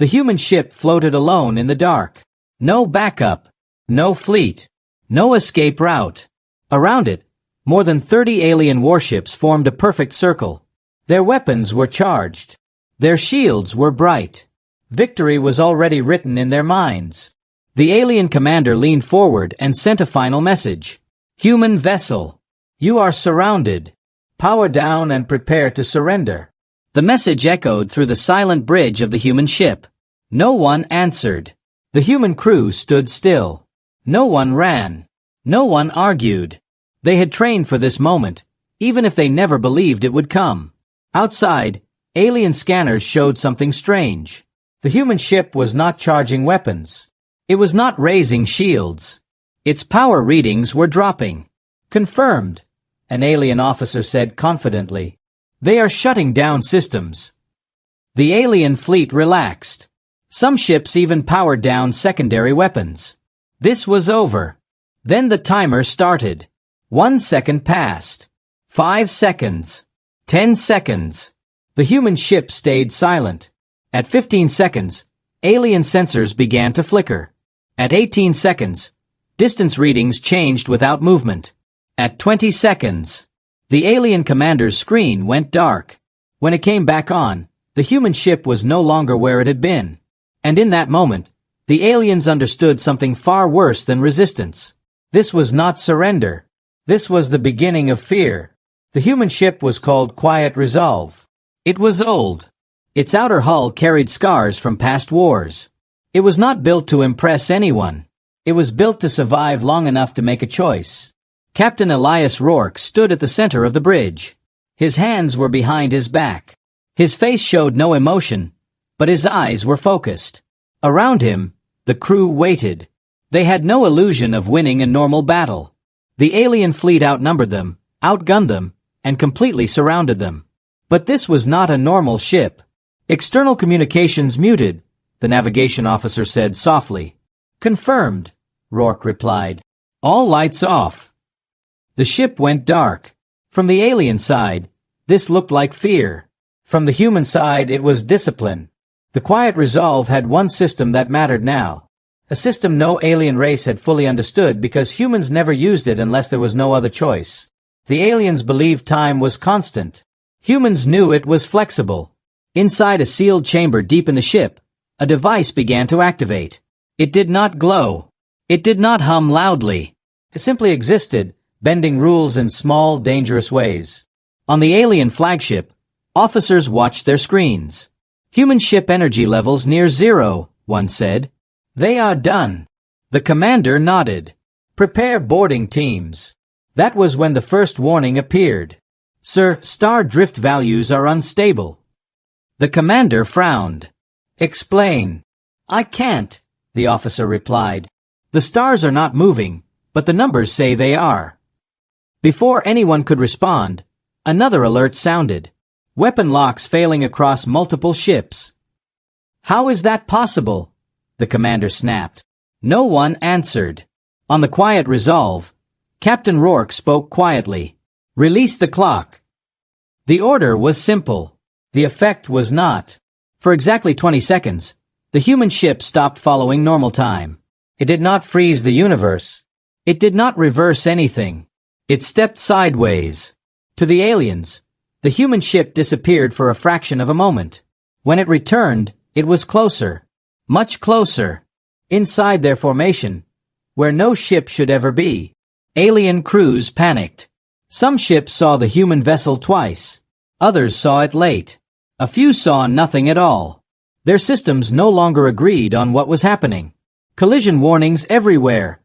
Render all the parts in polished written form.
The human ship floated alone in the dark. No backup, no fleet, no escape route. Around it, more than 30 alien warships formed a perfect circle. Their weapons were charged. Their shields were bright. Victory was already written in their minds. The alien commander leaned forward and sent a final message. Human vessel, you are surrounded. Power down and prepare to surrender. The message echoed through the silent bridge of the human ship. No one answered. The human crew stood still. No one ran. No one argued. They had trained for this moment, even if they never believed it would come. Outside, alien scanners showed something strange. The human ship was not charging weapons. It was not raising shields. Its power readings were dropping. Confirmed, an alien officer said confidently. They are shutting down systems. The alien fleet relaxed. Some ships even powered down secondary weapons. This was over. Then the timer started. 1 second passed. 5 seconds. 10 seconds. The human ship stayed silent. At 15 seconds, alien sensors began to flicker. At 18 seconds, distance readings changed without movement. At 20 seconds, the alien commander's screen went dark. When it came back on, the human ship was no longer where it had been. And in that moment, the aliens understood something far worse than resistance. This was not surrender. This was the beginning of fear. The human ship was called Quiet Resolve. It was old. Its outer hull carried scars from past wars. It was not built to impress anyone. It was built to survive long enough to make a choice. Captain Elias Rourke stood at the center of the bridge. His hands were behind his back. His face showed no emotion, but his eyes were focused. Around him, the crew waited. They had no illusion of winning a normal battle. The alien fleet outnumbered them, outgunned them, and completely surrounded them. But this was not a normal ship. External communications muted, the navigation officer said softly. Confirmed, Rourke replied. All lights off. The ship went dark. From the alien side, this looked like fear. From the human side, it was discipline. The Quiet Resolve had one system that mattered now. A system no alien race had fully understood because humans never used it unless there was no other choice. The aliens believed time was constant. Humans knew it was flexible. Inside a sealed chamber deep in the ship, a device began to activate. It did not glow. It did not hum loudly. It simply existed, bending rules in small, dangerous ways. On the alien flagship, officers watched their screens. Human ship energy levels near zero, one said. They are done. The commander nodded. Prepare boarding teams. That was when the first warning appeared. Sir, star drift values are unstable. The commander frowned. Explain. I can't, the officer replied. The stars are not moving, but the numbers say they are. Before anyone could respond, another alert sounded. Weapon locks failing across multiple ships. How is that possible? The commander snapped. No one answered. On the Quiet Resolve, Captain Rourke spoke quietly. Release the clock. The order was simple. The effect was not. For exactly 20 seconds, the human ship stopped following normal time. It did not freeze the universe. It did not reverse anything. It stepped sideways. To the aliens, the human ship disappeared for a fraction of a moment. When it returned, it was closer. Much closer. Inside their formation, where no ship should ever be. Alien crews panicked. Some ships saw the human vessel twice. Others saw it late. A few saw nothing at all. Their systems no longer agreed on what was happening. Collision warnings everywhere.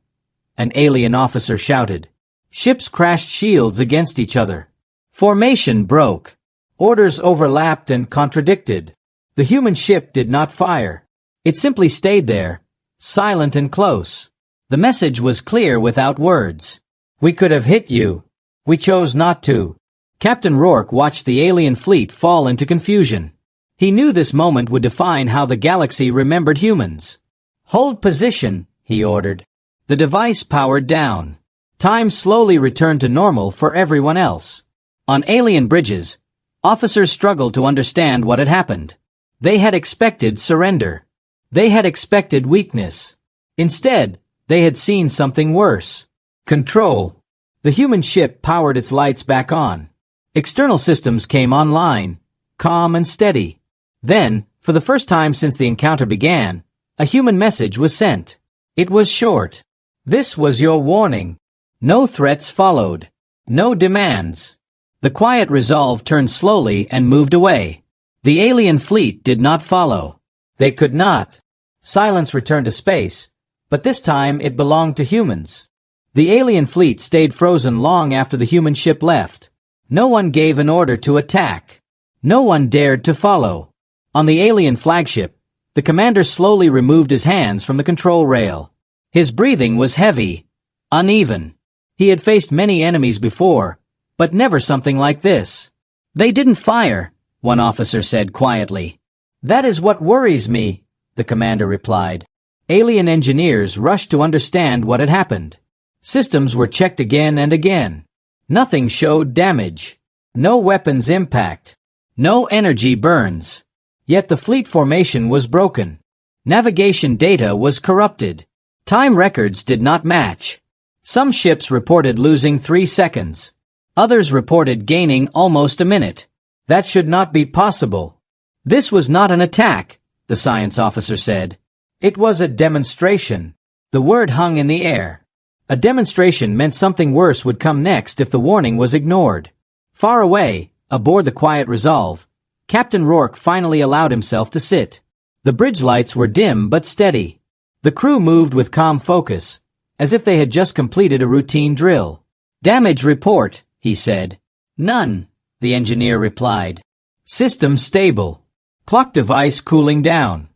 An alien officer shouted. Ships crashed shields against each other. Formation broke. Orders overlapped and contradicted. The human ship did not fire. It simply stayed there, silent and close. The message was clear without words. We could have hit you. We chose not to. Captain Rourke watched the alien fleet fall into confusion. He knew this moment would define how the galaxy remembered humans. Hold position, he ordered. The device powered down. Time slowly returned to normal for everyone else. On alien bridges, officers struggled to understand what had happened. They had expected surrender. They had expected weakness. Instead, they had seen something worse. Control. The human ship powered its lights back on. External systems came online, calm and steady. Then, for the first time since the encounter began, a human message was sent. It was short. This was your warning. No threats followed. No demands. The quiet resolve turned slowly and moved away. The alien fleet did not follow. They could not. Silence returned to space, but this time it belonged to humans. The alien fleet stayed frozen long after the human ship left. No one gave an order to attack. No one dared to follow. On the alien flagship, the commander slowly removed his hands from the control rail. His breathing was heavy, uneven. He had faced many enemies before, but never something like this. They didn't fire, one officer said quietly. That is what worries me, the commander replied. Alien engineers rushed to understand what had happened. Systems were checked again and again. Nothing showed damage. No weapons impact. No energy burns. Yet the fleet formation was broken. Navigation data was corrupted. Time records did not match. Some ships reported losing 3 seconds. Others reported gaining almost a minute. That should not be possible. This was not an attack, the science officer said. It was a demonstration. The word hung in the air. A demonstration meant something worse would come next if the warning was ignored. Far away, aboard the Quiet Resolve, Captain Rourke finally allowed himself to sit. The bridge lights were dim but steady. The crew moved with calm focus, as if they had just completed a routine drill. Damage report, he said. None, the engineer replied. System stable. Clock device cooling down.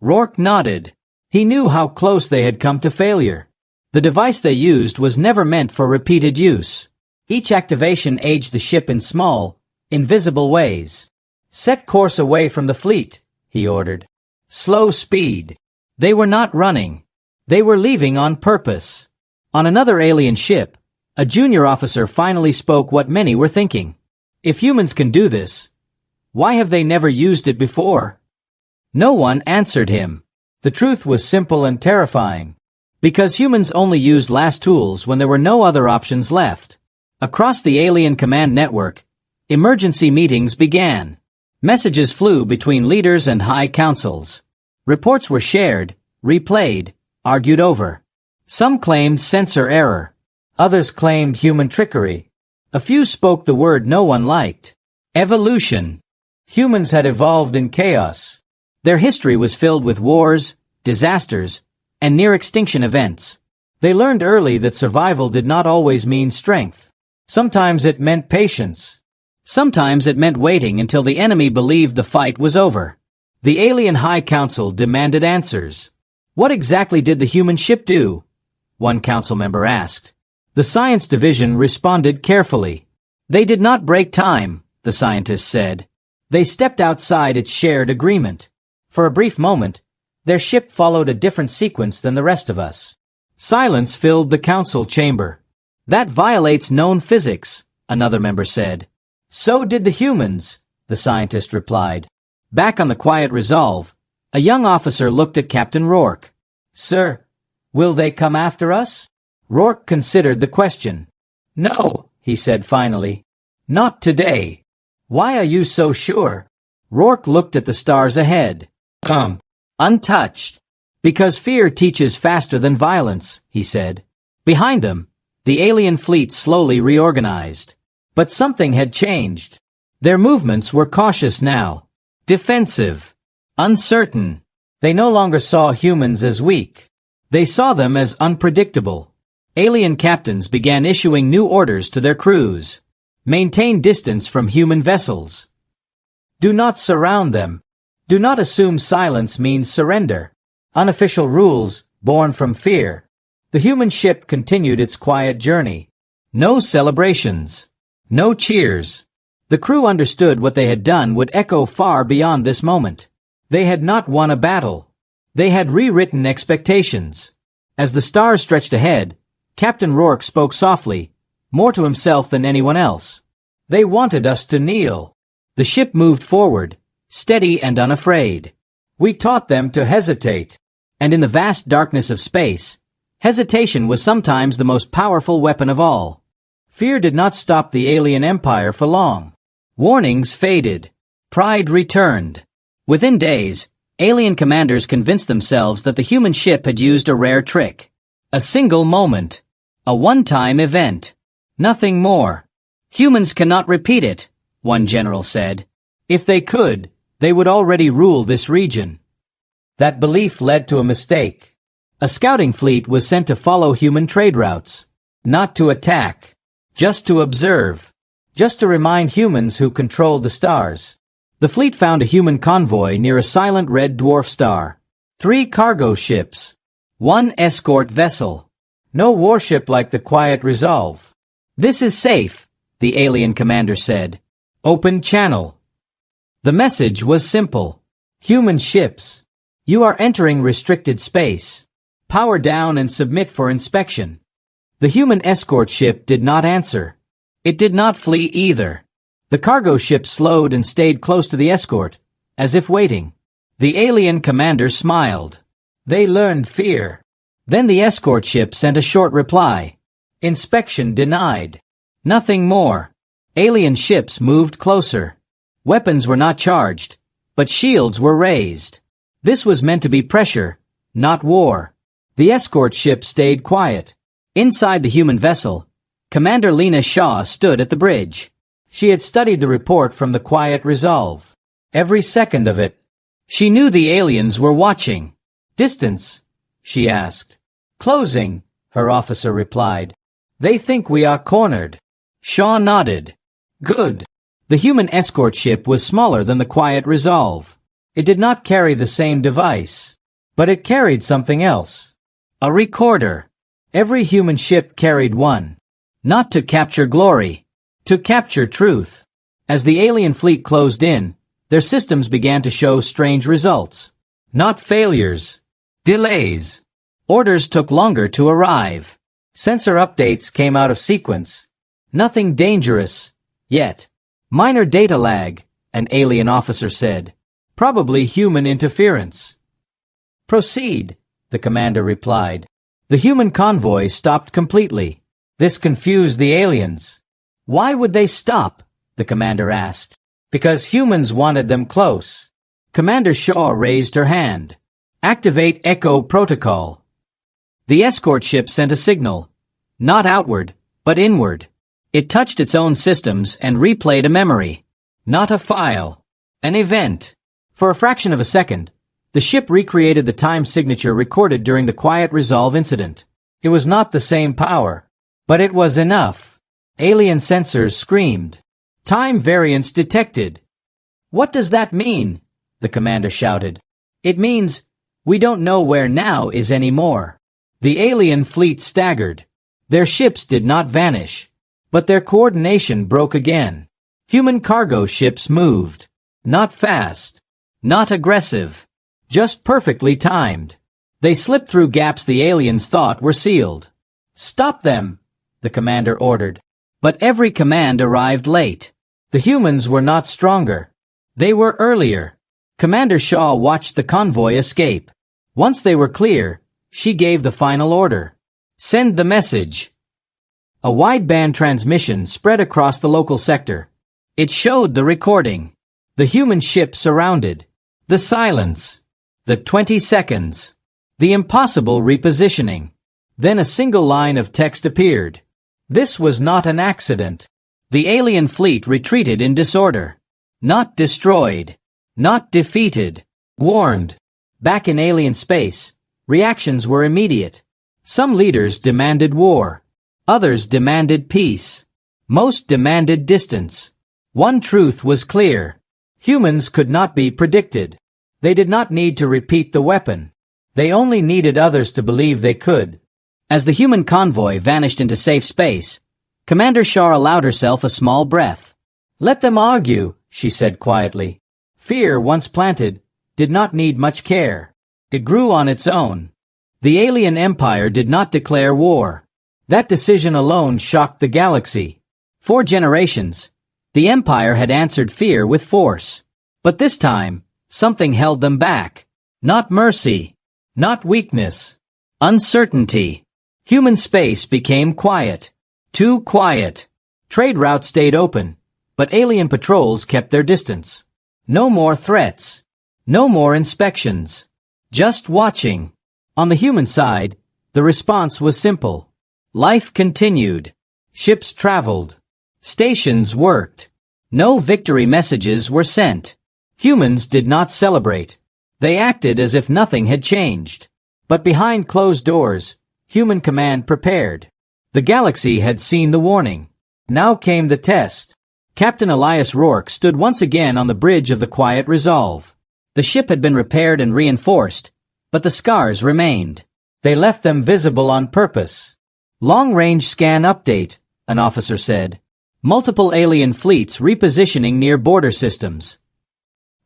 Rourke nodded. He knew how close they had come to failure. The device they used was never meant for repeated use. Each activation aged the ship in small, invisible ways. Set course away from the fleet, he ordered. Slow speed. They were not running. They were leaving on purpose. On another alien ship, a junior officer finally spoke what many were thinking. If humans can do this, why have they never used it before? No one answered him. The truth was simple and terrifying. Because humans only used last tools when there were no other options left. Across the alien command network, emergency meetings began. Messages flew between leaders and high councils. Reports were shared, replayed, argued over. Some claimed sensor error. Others claimed human trickery. A few spoke the word no one liked. Evolution. Humans had evolved in chaos. Their history was filled with wars, disasters, and near-extinction events. They learned early that survival did not always mean strength. Sometimes it meant patience. Sometimes it meant waiting until the enemy believed the fight was over. The Alien High Council demanded answers. What exactly did the human ship do? One council member asked. The science division responded carefully. They did not break time, the scientists said. They stepped outside its shared agreement. For a brief moment, their ship followed a different sequence than the rest of us. Silence filled the council chamber. That violates known physics, another member said. So did the humans, the scientist replied. Back on the Quiet Resolve, a young officer looked at Captain Rourke. Sir, will they come after us? Rourke considered the question. No, he said finally. Not today. Why are you so sure? Rourke looked at the stars ahead. Untouched. Because fear teaches faster than violence, he said. Behind them, the alien fleet slowly reorganized. But something had changed. Their movements were cautious now. Defensive. Uncertain. They no longer saw humans as weak. They saw them as unpredictable. Alien captains began issuing new orders to their crews. Maintain distance from human vessels. Do not surround them. Do not assume silence means surrender. Unofficial rules, born from fear. The human ship continued its quiet journey. No celebrations. No cheers. The crew understood what they had done would echo far beyond this moment. They had not won a battle. They had rewritten expectations. As the stars stretched ahead, Captain Rourke spoke softly, more to himself than anyone else. They wanted us to kneel. The ship moved forward, steady and unafraid. We taught them to hesitate. And in the vast darkness of space, hesitation was sometimes the most powerful weapon of all. Fear did not stop the alien empire for long. Warnings faded. Pride returned. Within days, alien commanders convinced themselves that the human ship had used a rare trick. A single moment. A one-time event. Nothing more. Humans cannot repeat it, one general said. If they could, they would already rule this region. That belief led to a mistake. A scouting fleet was sent to follow human trade routes. Not to attack. Just to observe. Just to remind humans who controlled the stars. The fleet found a human convoy near a silent red dwarf star. 3 cargo ships. 1 escort vessel. No warship like the Quiet Resolve. This is safe, the alien commander said. Open channel. The message was simple. Human ships. You are entering restricted space. Power down and submit for inspection. The human escort ship did not answer. It did not flee either. The cargo ship slowed and stayed close to the escort, as if waiting. The alien commander smiled. They learned fear. Then the escort ship sent a short reply. Inspection denied. Nothing more. Alien ships moved closer. Weapons were not charged, but shields were raised. This was meant to be pressure, not war. The escort ship stayed quiet. Inside the human vessel, Commander Lena Shaw stood at the bridge. She had studied the report from the Quiet Resolve. Every second of it. She knew the aliens were watching. Distance? She asked. Closing, her officer replied. They think we are cornered. Shaw nodded. Good. The human escort ship was smaller than the Quiet Resolve. It did not carry the same device. But it carried something else. A recorder. Every human ship carried one. Not to capture glory. To capture truth. As the alien fleet closed in, their systems began to show strange results. Not failures. Delays. Orders took longer to arrive. Sensor updates came out of sequence. Nothing dangerous. Yet. Minor data lag, an alien officer said. Probably human interference. Proceed, the commander replied. The human convoy stopped completely. This confused the aliens. Why would they stop? The commander asked. Because humans wanted them close. Commander Shaw raised her hand. Activate Echo Protocol. The escort ship sent a signal. Not outward, but inward. It touched its own systems and replayed a memory. Not a file. An event. For a fraction of a second, the ship recreated the time signature recorded during the Quiet Resolve incident. It was not the same power. But it was enough. Alien sensors screamed. Time variance detected. What does that mean? The commander shouted. It means, we don't know where now is anymore. The alien fleet staggered. Their ships did not vanish. But their coordination broke again. Human cargo ships moved. Not fast. Not aggressive. Just perfectly timed. They slipped through gaps the aliens thought were sealed. Stop them, the commander ordered. But every command arrived late. The humans were not stronger. They were earlier. Commander Shaw watched the convoy escape. Once they were clear, she gave the final order. Send the message. A wideband transmission spread across the local sector. It showed the recording. The human ship surrounded. The silence. The 20 seconds. The impossible repositioning. Then a single line of text appeared. This was not an accident. The alien fleet retreated in disorder. Not destroyed. Not defeated. Warned. Back in alien space, reactions were immediate. Some leaders demanded war. Others demanded peace. Most demanded distance. One truth was clear. Humans could not be predicted. They did not need to repeat the weapon. They only needed others to believe they could. As the human convoy vanished into safe space, Commander Shaw allowed herself a small breath. Let them argue, she said quietly. Fear, once planted, did not need much care. It grew on its own. The alien empire did not declare war. That decision alone shocked the galaxy. For generations, the empire had answered fear with force. But this time, something held them back. Not mercy. Not weakness. Uncertainty. Human space became quiet. Too quiet. Trade routes stayed open, but alien patrols kept their distance. No more threats. No more inspections. Just watching. On the human side, the response was simple. Life continued. Ships traveled. Stations worked. No victory messages were sent. Humans did not celebrate. They acted as if nothing had changed. But behind closed doors, human command prepared. The galaxy had seen the warning. Now came the test. Captain Elias Rourke stood once again on the bridge of the Quiet Resolve. The ship had been repaired and reinforced, but the scars remained. They left them visible on purpose. Long-range scan update, an officer said. Multiple alien fleets repositioning near border systems.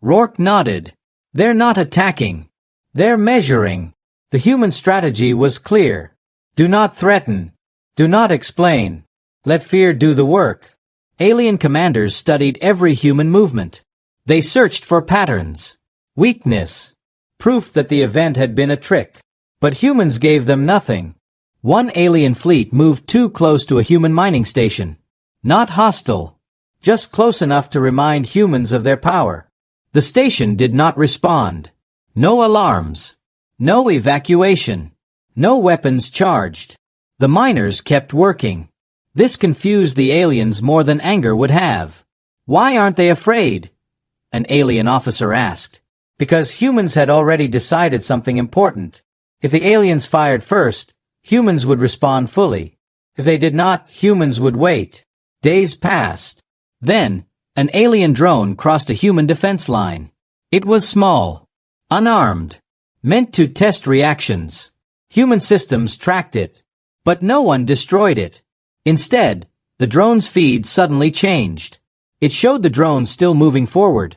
Rourke nodded. They're not attacking. They're measuring. The human strategy was clear. Do not threaten. Do not explain. Let fear do the work. Alien commanders studied every human movement. They searched for patterns. Weakness. Proof that the event had been a trick. But humans gave them nothing. One alien fleet moved too close to a human mining station. Not hostile. Just close enough to remind humans of their power. The station did not respond. No alarms. No evacuation. No weapons charged. The miners kept working. This confused the aliens more than anger would have. Why aren't they afraid? An alien officer asked. Because humans had already decided something important. If the aliens fired first, humans would respond fully. If they did not, humans would wait. Days passed. Then, an alien drone crossed a human defense line. It was small. Unarmed. Meant to test reactions. Human systems tracked it. But no one destroyed it. Instead, the drone's feed suddenly changed. It showed the drone still moving forward,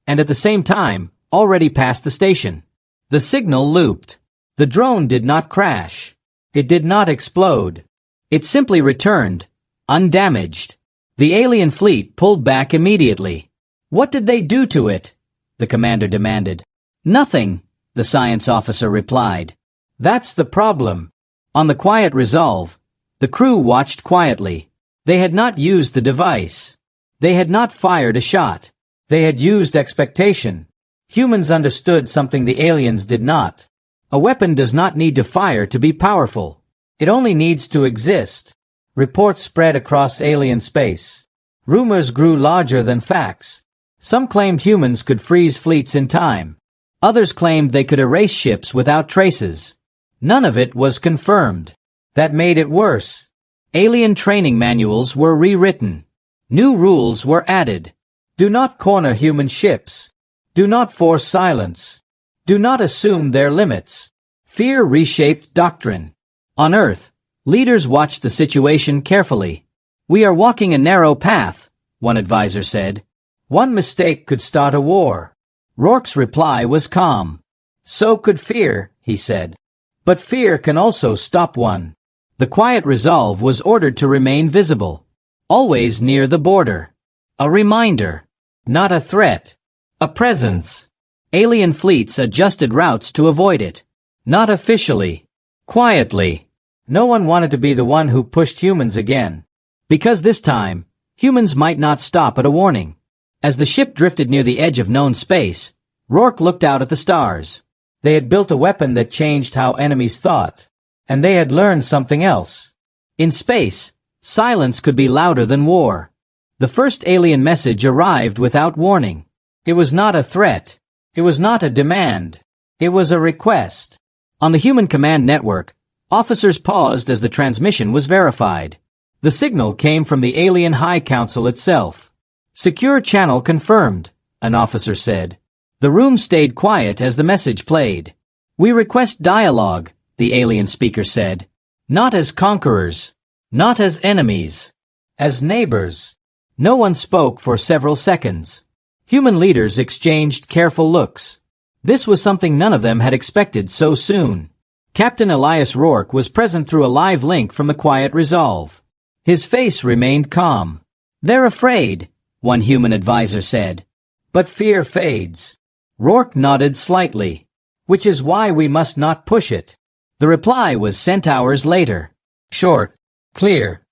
and at the same time, already past the station. The signal looped. The drone did not crash. It did not explode. It simply returned, undamaged. The alien fleet pulled back immediately. What did they do to it? The commander demanded. Nothing, the science officer replied. That's the problem. On the Quiet Resolve, the crew watched quietly. They had not used the device. They had not fired a shot. They had used expectation. Humans understood something the aliens did not. A weapon does not need to fire to be powerful. It only needs to exist. Reports spread across alien space. Rumors grew larger than facts. Some claimed humans could freeze fleets in time. Others claimed they could erase ships without traces. None of it was confirmed. That made it worse. Alien training manuals were rewritten. New rules were added. Do not corner human ships. Do not force silence. Do not assume their limits. Fear reshaped doctrine. On Earth, leaders watched the situation carefully. We are walking a narrow path, one advisor said. One mistake could start a war. Rourke's reply was calm. So could fear, he said. But fear can also stop one. The Quiet Resolve was ordered to remain visible. Always near the border. A reminder. Not a threat. A presence. Alien fleets adjusted routes to avoid it. Not officially. Quietly. No one wanted to be the one who pushed humans again. Because this time, humans might not stop at a warning. As the ship drifted near the edge of known space, Rourke looked out at the stars. They had built a weapon that changed how enemies thought. And they had learned something else. In space, silence could be louder than war. The first alien message arrived without warning. It was not a threat. It was not a demand. It was a request. On the Human Command Network, officers paused as the transmission was verified. The signal came from the Alien High Council itself. Secure channel confirmed, an officer said. The room stayed quiet as the message played. We request dialogue, the alien speaker said. Not as conquerors. Not as enemies. As neighbors. No one spoke for several seconds. Human leaders exchanged careful looks. This was something none of them had expected so soon. Captain Elias Rourke was present through a live link from the Quiet Resolve. His face remained calm. They're afraid, one human advisor said. But fear fades. Rourke nodded slightly. Which is why we must not push it. The reply was sent hours later. Short, clear.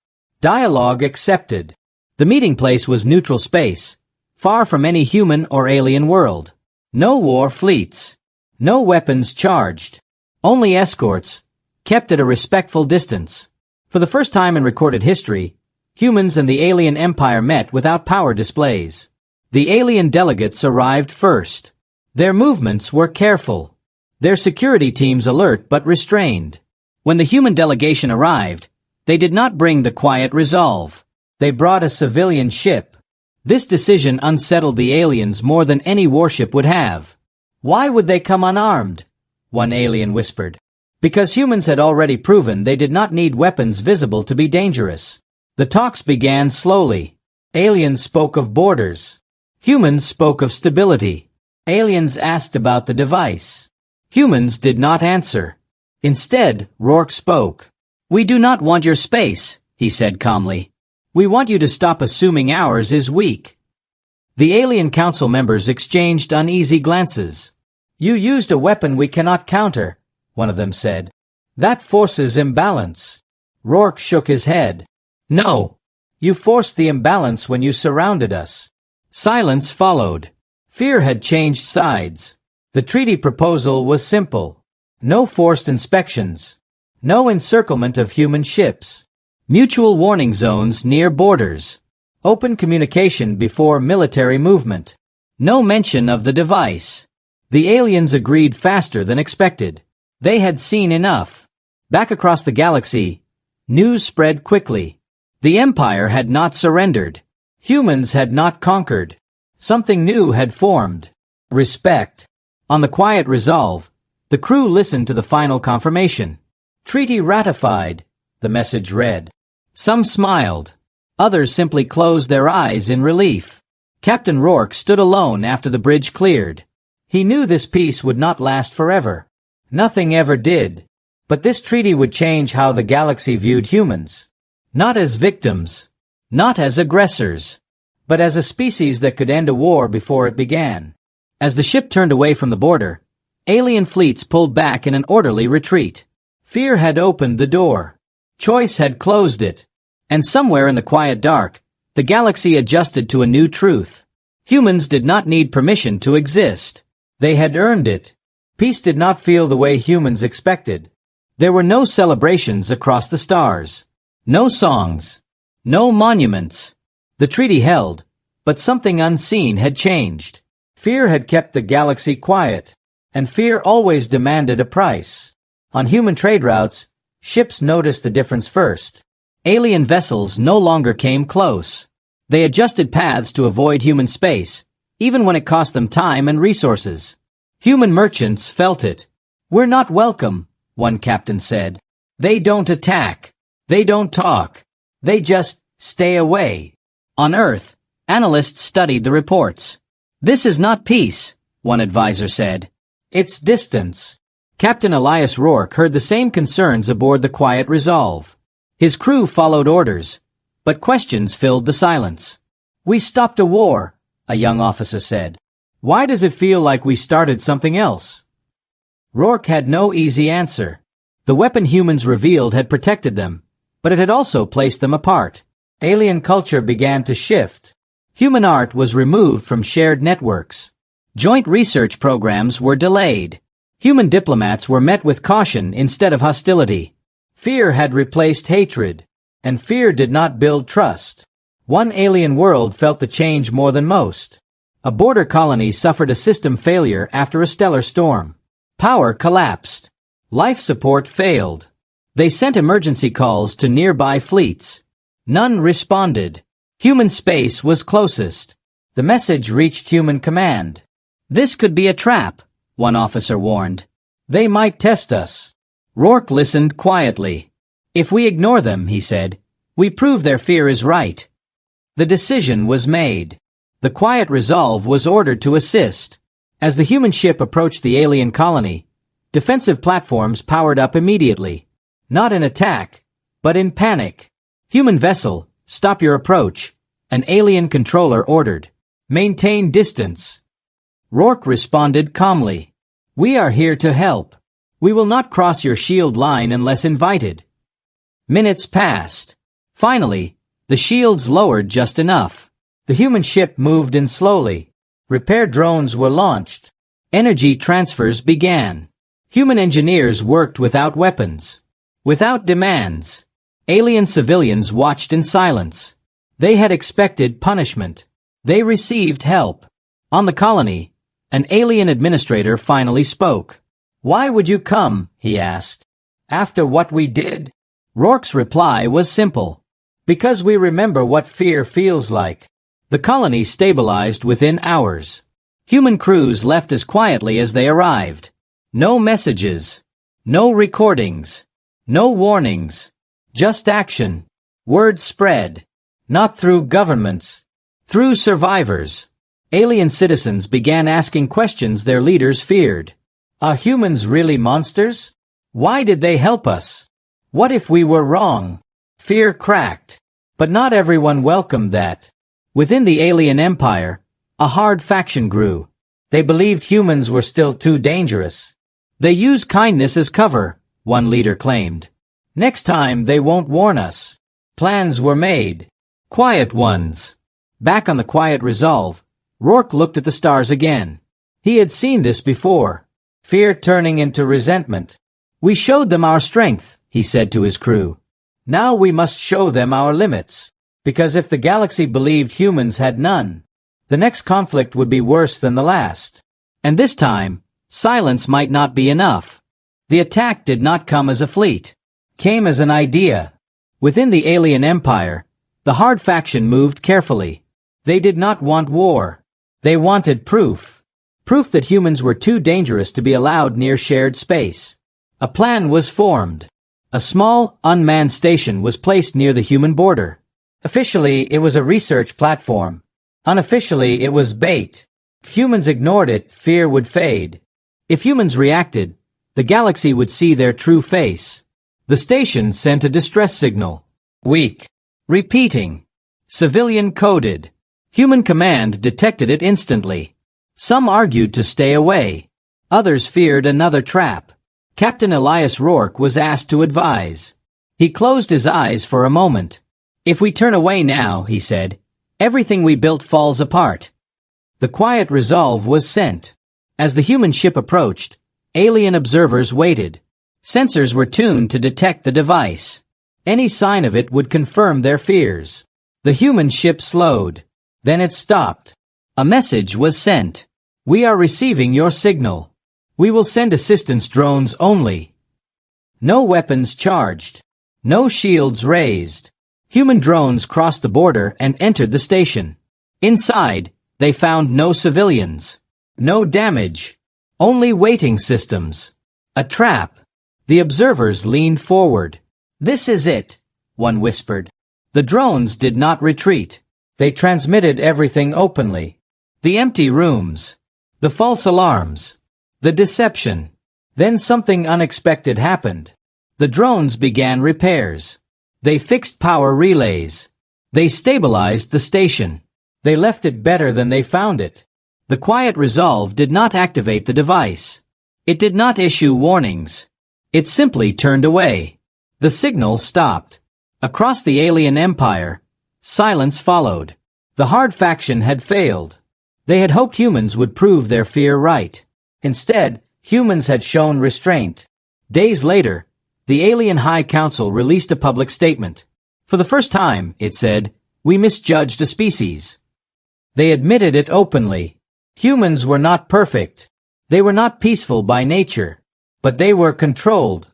Dialogue accepted. The meeting place was neutral space, far from any human or alien world. No war fleets. No weapons charged. Only escorts, kept at a respectful distance. For the first time in recorded history, humans and the alien empire met without power displays. The alien delegates arrived first. Their movements were careful. Their security teams alert but restrained. When the human delegation arrived, they did not bring the quiet resolve. They brought a civilian ship. This decision unsettled the aliens more than any warship would have. Why would they come unarmed? One alien whispered. Because humans had already proven they did not need weapons visible to be dangerous. The talks began slowly. Aliens spoke of borders. Humans spoke of stability. Aliens asked about the device. Humans did not answer. Instead, Rourke spoke. "We do not want your space," he said calmly. "We want you to stop assuming ours is weak." The alien council members exchanged uneasy glances. "You used a weapon we cannot counter," one of them said. "That forces imbalance." Rourke shook his head. "No. You forced the imbalance when you surrounded us." Silence followed. Fear had changed sides. The treaty proposal was simple. No forced inspections. No encirclement of human ships. Mutual warning zones near borders. Open communication before military movement. No mention of the device. The aliens agreed faster than expected. They had seen enough. Back across the galaxy, news spread quickly. The Empire had not surrendered. Humans had not conquered. Something new had formed. Respect. On the quiet resolve, the crew listened to the final confirmation. "Treaty ratified," the message read. Some smiled. Others simply closed their eyes in relief. Captain Rourke stood alone after the bridge cleared. He knew this peace would not last forever. Nothing ever did. But this treaty would change how the galaxy viewed humans. Not as victims. Not as aggressors. But as a species that could end a war before it began. As the ship turned away from the border, alien fleets pulled back in an orderly retreat. Fear had opened the door. Choice had closed it. And somewhere in the quiet dark, the galaxy adjusted to a new truth. Humans did not need permission to exist. They had earned it. Peace did not feel the way humans expected. There were no celebrations across the stars. No songs. No monuments. The treaty held, but something unseen had changed. Fear had kept the galaxy quiet, and fear always demanded a price. On human trade routes, ships noticed the difference first. Alien vessels no longer came close. They adjusted paths to avoid human space, even when it cost them time and resources. Human merchants felt it. "We're not welcome," one captain said. "They don't attack. They don't talk. They just stay away." On Earth, analysts studied the reports. "This is not peace," one advisor said. "It's distance." Captain Elias Rourke heard the same concerns aboard the Quiet Resolve. His crew followed orders, but questions filled the silence. "We stopped a war," a young officer said. "Why does it feel like we started something else?" Rourke had no easy answer. The weapon humans revealed had protected them, but it had also placed them apart. Alien culture began to shift. Human art was removed from shared networks. Joint research programs were delayed. Human diplomats were met with caution instead of hostility. Fear had replaced hatred, and fear did not build trust. One alien world felt the change more than most. A border colony suffered a system failure after a stellar storm. Power collapsed. Life support failed. They sent emergency calls to nearby fleets. None responded. Human space was closest. The message reached human command. "This could be a trap," one officer warned. "They might test us." Rourke listened quietly. "If we ignore them," he said, "we prove their fear is right." The decision was made. The Quiet Resolve was ordered to assist. As the human ship approached the alien colony, defensive platforms powered up immediately. Not in attack, but in panic. "Human vessel, stop your approach," an alien controller ordered. Maintain distance. Rourke responded calmly. We are here to help. We will not cross your shield line unless invited. Minutes passed. Finally, the shields lowered just enough. The human ship moved in slowly. Repair drones were launched. Energy transfers began. Human engineers worked without weapons. Without demands. Alien civilians watched in silence. They had expected punishment. They received help. On the colony, an alien administrator finally spoke. Why would you come? He asked. After what we did? Rourke's reply was simple. Because we remember what fear feels like. The colony stabilized within hours. Human crews left as quietly as they arrived. No messages. No recordings. No warnings. Just action. Word spread. Not through governments. Through survivors. Alien citizens began asking questions their leaders feared. Are humans really monsters? Why did they help us? What if we were wrong? Fear cracked. But not everyone welcomed that. Within the alien empire, a hard faction grew. They believed humans were still too dangerous. They use kindness as cover, one leader claimed. Next time they won't warn us. Plans were made. Quiet ones. Back on the quiet resolve, Rourke looked at the stars again. He had seen this before. Fear turning into resentment. We showed them our strength, he said to his crew. Now we must show them our limits. Because if the galaxy believed humans had none, the next conflict would be worse than the last. And this time, silence might not be enough. The attack did not come as a fleet. Came as an idea. Within the alien empire, the hard faction moved carefully. They did not want war. They wanted proof. Proof that humans were too dangerous to be allowed near shared space. A plan was formed. A small, unmanned station was placed near the human border. Officially, it was a research platform. Unofficially, it was bait. If humans ignored it, fear would fade. If humans reacted, the galaxy would see their true face. The station sent a distress signal. Weak. Repeating. Civilian coded. Human command detected it instantly. Some argued to stay away. Others feared another trap. Captain Elias Rourke was asked to advise. He closed his eyes for a moment. If we turn away now, he said, everything we built falls apart. The quiet resolve was sent. As the human ship approached, alien observers waited. Sensors were tuned to detect the device. Any sign of it would confirm their fears. The human ship slowed. Then it stopped. A message was sent. We are receiving your signal. We will send assistance drones only. No weapons charged. No shields raised. Human drones crossed the border and entered the station. Inside, they found no civilians. No damage. Only waiting systems. A trap. The observers leaned forward. This is it, one whispered. The drones did not retreat. They transmitted everything openly. The empty rooms. The false alarms. The deception. Then something unexpected happened. The drones began repairs. They fixed power relays. They stabilized the station. They left it better than they found it. The quiet resolve did not activate the device. It did not issue warnings. It simply turned away. The signal stopped. Across the alien empire, silence followed. The hard faction had failed. They had hoped humans would prove their fear right. Instead, humans had shown restraint. Days later, the Alien High Council released a public statement. For the first time, it said, we misjudged a species. They admitted it openly. Humans were not perfect. They were not peaceful by nature. But they were controlled.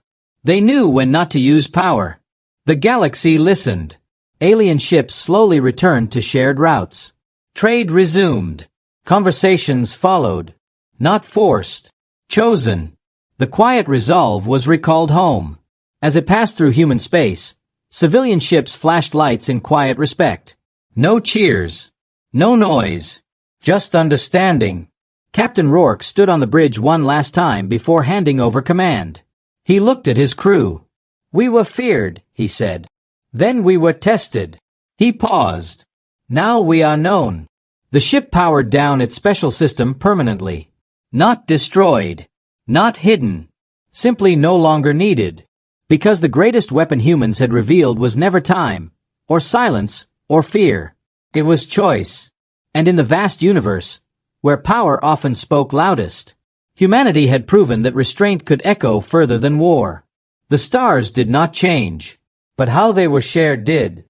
They knew when not to use power. The galaxy listened. Alien ships slowly returned to shared routes. Trade resumed. Conversations followed. Not forced. Chosen. The quiet resolve was recalled home. As it passed through human space, civilian ships flashed lights in quiet respect. No cheers. No noise. Just understanding. Captain Rourke stood on the bridge one last time before handing over command. He looked at his crew. We were feared, he said. Then we were tested. He paused. Now we are known. The ship powered down its special system permanently. Not destroyed. Not hidden. Simply no longer needed. Because the greatest weapon humans had revealed was never time, or silence, or fear. It was choice. And in the vast universe, where power often spoke loudest, humanity had proven that restraint could echo further than war. The stars did not change, but how they were shared did.